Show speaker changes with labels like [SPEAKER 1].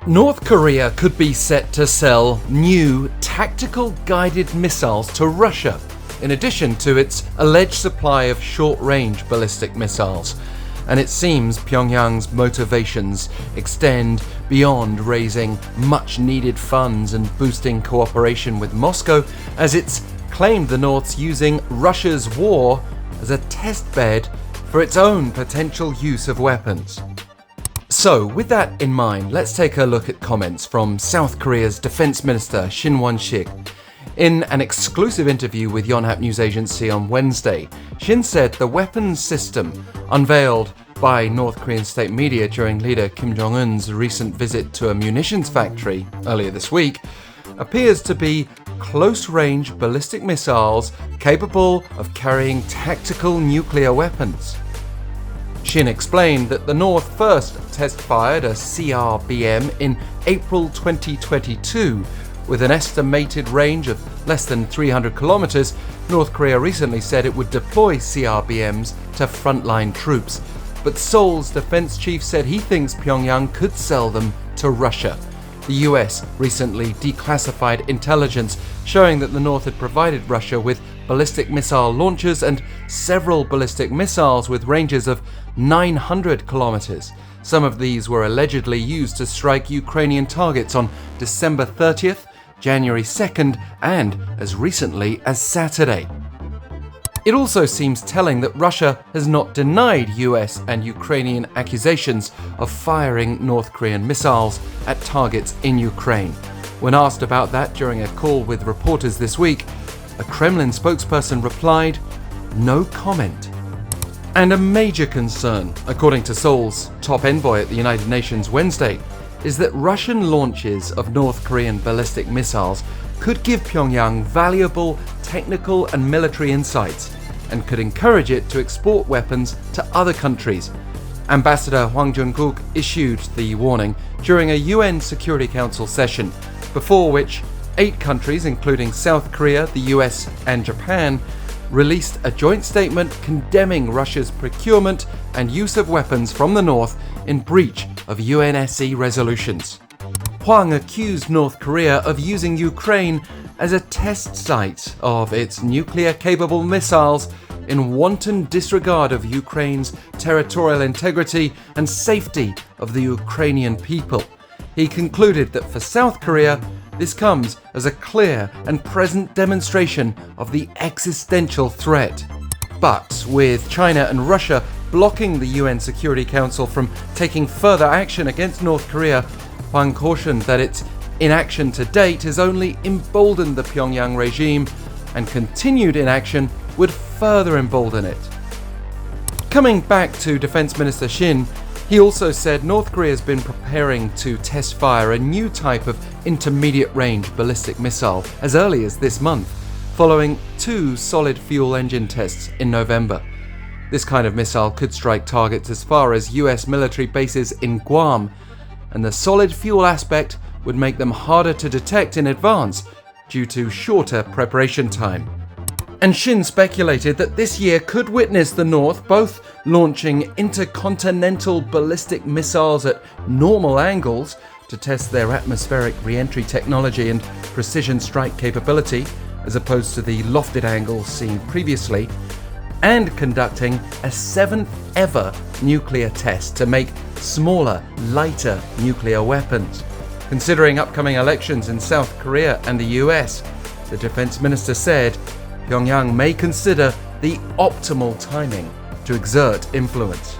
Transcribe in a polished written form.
[SPEAKER 1] North Korea could be set to sell new tactical guided missiles to Russia, in addition to its alleged supply of short-range ballistic missiles. And it seems Pyongyang's motivations extend beyond raising much-needed funds and boosting cooperation with Moscow, as it's claimed the North's using Russia's war as a test bed for its own potential use of weapons. So, with that in mind, let's take a look at comments from South Korea's Defense Minister Won-sik. In an exclusive interview with Yonhap News Agency on Wednesday, Shin said the weapons system unveiled by North Korean state media during leader Kim-Jong-un's recent visit to a munitions factory earlier this week appears to be close-range ballistic missiles capable of carrying tactical nuclear weapons. Shin explained that the North first test-fired a CRBM in April 2022. With an estimated range of less than 300 kilometers, North Korea recently said it would deploy CRBMs to frontline troops. But Seoul's defense chief said he thinks Pyongyang could sell them to Russia. The US recently declassified intelligence showing that the North had provided Russia with ballistic missile launchers and several ballistic missiles with ranges of 900 kilometers. Some of these were allegedly used to strike Ukrainian targets on December 30th, January 2nd, and as recently as Saturday. It also seems telling that Russia has not denied US and Ukrainian accusations of firing North Korean missiles at targets in Ukraine. When asked about that during a call with reporters this week, a Kremlin spokesperson replied, "No comment." And a major concern, according to Seoul's top envoy at the United Nations Wednesday, is that Russian launches of North Korean ballistic missiles could give Pyongyang valuable technical and military insights and could encourage it to export weapons to other countries. Ambassador Hwang-Joon-kook issued the warning during a UN Security Council session, before which 8 countries, including South Korea, the US and Japan, released a joint statement condemning Russia's procurement and use of weapons from the North in breach of UNSC resolutions. Hwang accused North Korea of using Ukraine as a test site of its nuclear-capable missiles in wanton disregard of Ukraine's territorial integrity and safety of the Ukrainian people. He concluded that for South Korea, this comes as a clear and present demonstration of the existential threat. But with China and Russia blocking the UN Security Council from taking further action against North Korea, Hwang cautioned that its inaction to date has only emboldened the Pyongyang regime, and continued inaction would further embolden it. Coming back to Defense Minister Shin, he also said North Korea has been preparing to test fire a new type of intermediate-range ballistic missile as early as this month, following 2 solid fuel engine tests in November. This kind of missile could strike targets as far as US military bases in Guam, and the solid fuel aspect would make them harder to detect in advance due to shorter preparation time. And Shin speculated that this year could witness the North both launching intercontinental ballistic missiles at normal angles to test their atmospheric re-entry technology and precision strike capability, as opposed to the lofted angles seen previously, and conducting a 7th ever nuclear test to make smaller, lighter nuclear weapons. Considering upcoming elections in South Korea and the US, the defense minister said Pyongyang may consider the optimal timing to exert influence.